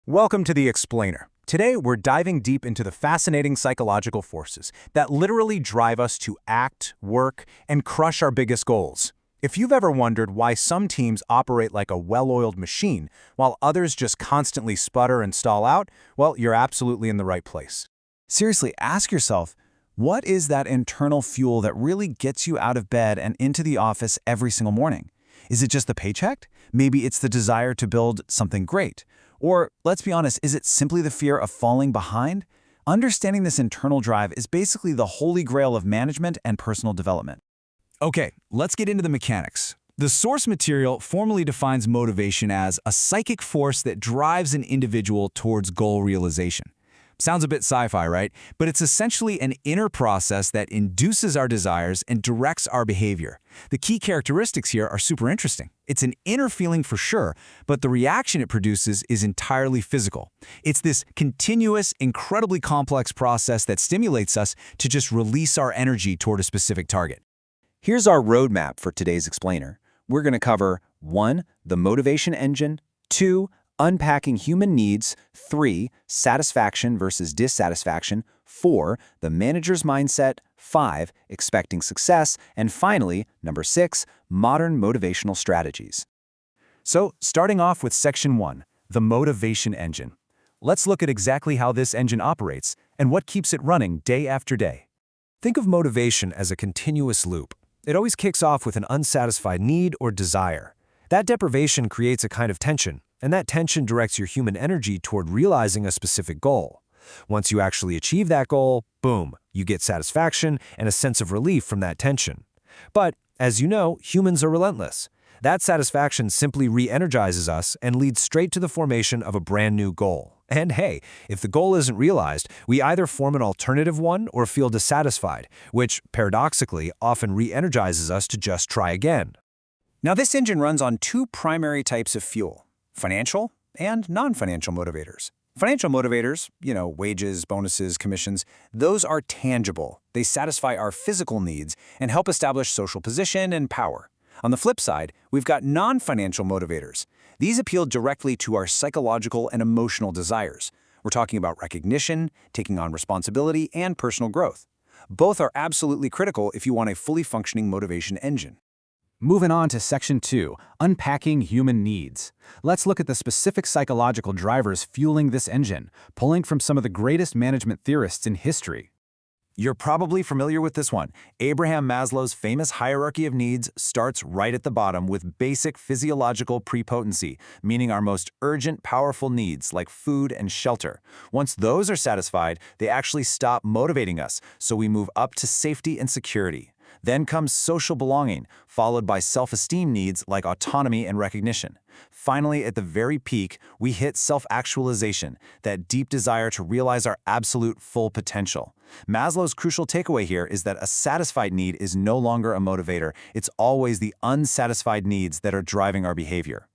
Welcome to The Explainer. Today, we're diving deep into the fascinating psychological forces that literally drive us to act, work, and crush our biggest goals. If you've ever wondered why some teams operate like a well-oiled machine, while others just constantly sputter and stall out, well, you're absolutely in the right place. Seriously, ask yourself, what is that internal fuel that really gets you out of bed and into the office every single morning? Is it just the paycheck? Maybe it's the desire to build something great. Or, let's be honest, is it simply the fear of falling behind? Understanding this internal drive is basically the holy grail of management and personal development. Okay, let's get into the mechanics. The source material formally defines motivation as a psychic force that drives an individual towards goal realization. Sounds a bit sci-fi, right? But it's essentially an inner process that induces our desires and directs our behavior. The key characteristics here are super interesting. It's an inner feeling for sure, but the reaction it produces is entirely physical. It's this continuous, incredibly complex process that stimulates us to just release our energy toward a specific target. Here's our roadmap for today's explainer. We're going to cover 1. The motivation engine, 2. Unpacking human needs, 3. Satisfaction versus dissatisfaction, 4. The manager's mindset, 5. Expecting success, and finally, number 6. Modern motivational strategies. So, starting off with Section 1, the motivation engine. Let's look at exactly how this engine operates and what keeps it running day after day. Think of motivation as a continuous loop. It always kicks off with an unsatisfied need or desire. That deprivation creates a kind of tension, and that tension directs your human energy toward realizing a specific goal. Once you actually achieve that goal, boom, you get satisfaction and a sense of relief from that tension. But, as you know, humans are relentless. That satisfaction simply re-energizes us and leads straight to the formation of a brand new goal. And hey, if the goal isn't realized, we either form an alternative one or feel dissatisfied, which, paradoxically, often re-energizes us to just try again. Now, this engine runs on 2 primary types of fuel: financial and non-financial motivators. Financial motivators, wages, bonuses, commissions, those are tangible. They satisfy our physical needs and help establish social position and power. On the flip side, we've got non-financial motivators. These appeal directly to our psychological and emotional desires. We're talking about recognition, taking on responsibility, and personal growth. Both are absolutely critical if you want a fully functioning motivation engine. Moving on to Section 2, unpacking human needs. Let's look at the specific psychological drivers fueling this engine, pulling from some of the greatest management theorists in history. You're probably familiar with this one. Abraham Maslow's famous hierarchy of needs starts right at the bottom with basic physiological prepotency, meaning our most urgent, powerful needs like food and shelter. Once those are satisfied, they actually stop motivating us, so we move up to safety and security. Then comes social belonging, followed by self-esteem needs like autonomy and recognition. Finally, at the very peak, we hit self-actualization, that deep desire to realize our absolute full potential. Maslow's crucial takeaway here is that a satisfied need is no longer a motivator. It's always the unsatisfied needs that are driving our behavior.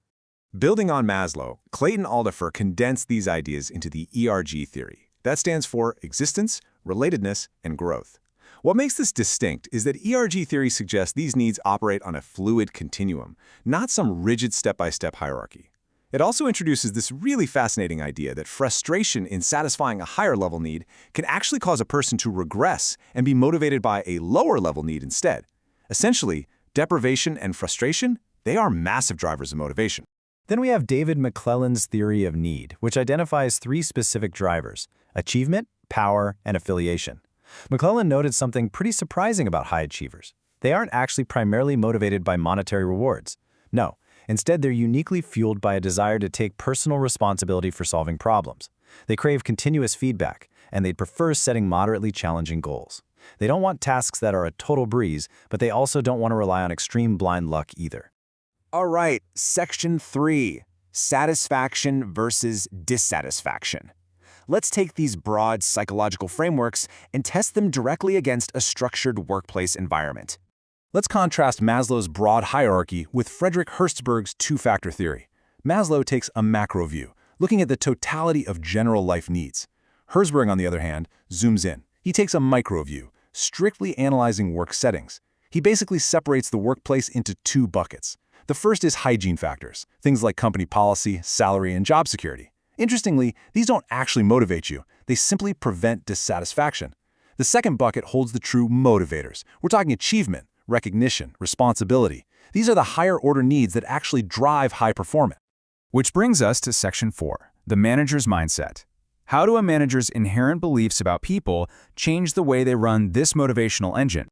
Building on Maslow, Clayton Aldifer condensed these ideas into the ERG theory. That stands for existence, relatedness, and growth. What makes this distinct is that ERG theory suggests these needs operate on a fluid continuum, not some rigid step-by-step hierarchy. It also introduces this really fascinating idea that frustration in satisfying a higher-level need can actually cause a person to regress and be motivated by a lower-level need instead. Essentially, deprivation and frustration, they are massive drivers of motivation. Then we have David McClelland's theory of need, which identifies 3 specific drivers: achievement, power, and affiliation. McClelland noted something pretty surprising about high achievers. They aren't actually primarily motivated by monetary rewards. No, instead they're uniquely fueled by a desire to take personal responsibility for solving problems. They crave continuous feedback, and they'd prefer setting moderately challenging goals. They don't want tasks that are a total breeze, but they also don't want to rely on extreme blind luck either. All right, Section 3, satisfaction versus dissatisfaction. Let's take these broad psychological frameworks and test them directly against a structured workplace environment. Let's contrast Maslow's broad hierarchy with Frederick Hertzberg's 2-factor theory. Maslow takes a macro view, looking at the totality of general life needs. Hertzberg, on the other hand, zooms in. He takes a micro view, strictly analyzing work settings. He basically separates the workplace into 2 buckets. The first is hygiene factors, things like company policy, salary, and job security. Interestingly, these don't actually motivate you. They simply prevent dissatisfaction. The second bucket holds the true motivators. We're talking achievement, recognition, responsibility. These are the higher-order needs that actually drive high performance. Which brings us to Section 4, the manager's mindset. How do a manager's inherent beliefs about people change the way they run this motivational engine?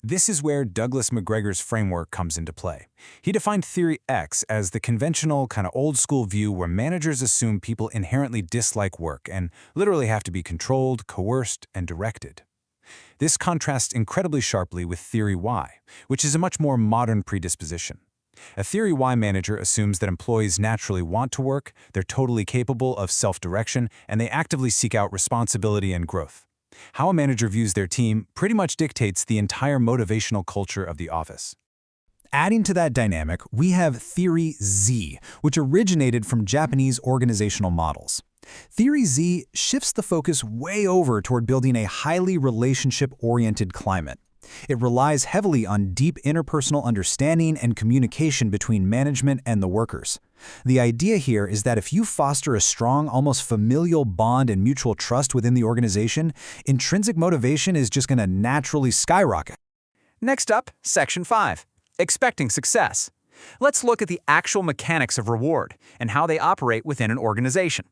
This is where Douglas McGregor's framework comes into play. He defined Theory X as the conventional, kind of old-school view where managers assume people inherently dislike work and literally have to be controlled, coerced, and directed. This contrasts incredibly sharply with Theory Y, which is a much more modern predisposition. A Theory Y manager assumes that employees naturally want to work, they're totally capable of self-direction, and they actively seek out responsibility and growth. How a manager views their team pretty much dictates the entire motivational culture of the office. Adding to that dynamic, we have Theory Z, which originated from Japanese organizational models. Theory Z shifts the focus way over toward building a highly relationship-oriented climate. It relies heavily on deep interpersonal understanding and communication between management and the workers. The idea here is that if you foster a strong, almost familial bond and mutual trust within the organization, intrinsic motivation is just going to naturally skyrocket. Next up, Section 5, expecting success. Let's look at the actual mechanics of reward and how they operate within an organization.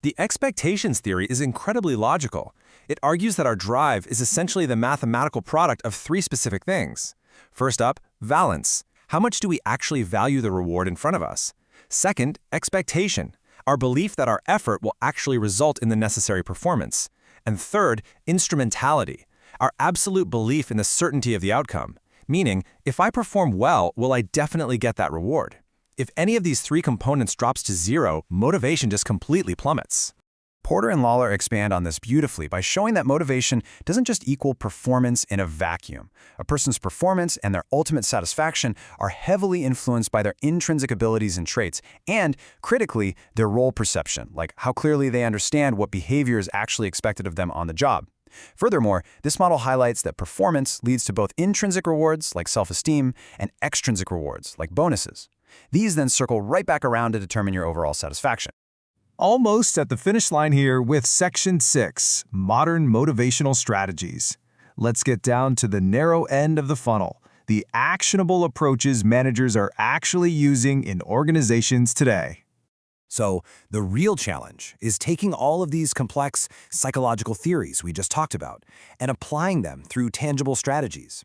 The expectations theory is incredibly logical. It argues that our drive is essentially the mathematical product of three specific things. First up, valence. How much do we actually value the reward in front of us? Second, expectation. Our belief that our effort will actually result in the necessary performance. And third, instrumentality. Our absolute belief in the certainty of the outcome. Meaning, if I perform well, will I definitely get that reward? If any of these three components drops to zero, motivation just completely plummets. Porter and Lawler expand on this beautifully by showing that motivation doesn't just equal performance in a vacuum. A person's performance and their ultimate satisfaction are heavily influenced by their intrinsic abilities and traits, and, critically, their role perception, like how clearly they understand what behavior is actually expected of them on the job. Furthermore, this model highlights that performance leads to both intrinsic rewards, like self-esteem, and extrinsic rewards, like bonuses. These then circle right back around to determine your overall satisfaction. Almost at the finish line here with Section 6, Modern Motivational Strategies. Let's get down to the narrow end of the funnel, the actionable approaches managers are actually using in organizations today. So, the real challenge is taking all of these complex psychological theories we just talked about and applying them through tangible strategies.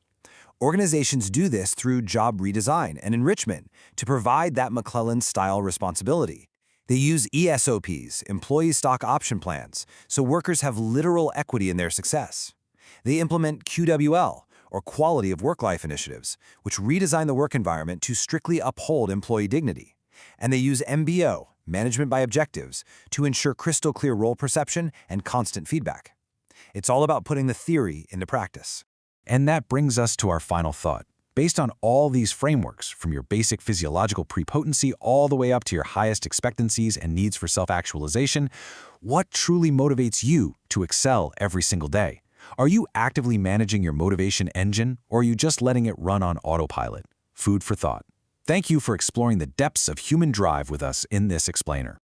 Organizations do this through job redesign and enrichment to provide that McClellan-style responsibility. They use ESOPs, employee stock option plans, so workers have literal equity in their success. They implement QWL, or quality of work-life initiatives, which redesign the work environment to strictly uphold employee dignity. And they use MBO, management by objectives, to ensure crystal clear role perception and constant feedback. It's all about putting the theory into practice. And that brings us to our final thought. Based on all these frameworks, from your basic physiological prepotency all the way up to your highest expectancies and needs for self-actualization, what truly motivates you to excel every single day? Are you actively managing your motivation engine, or are you just letting it run on autopilot? Food for thought. Thank you for exploring the depths of human drive with us in this explainer.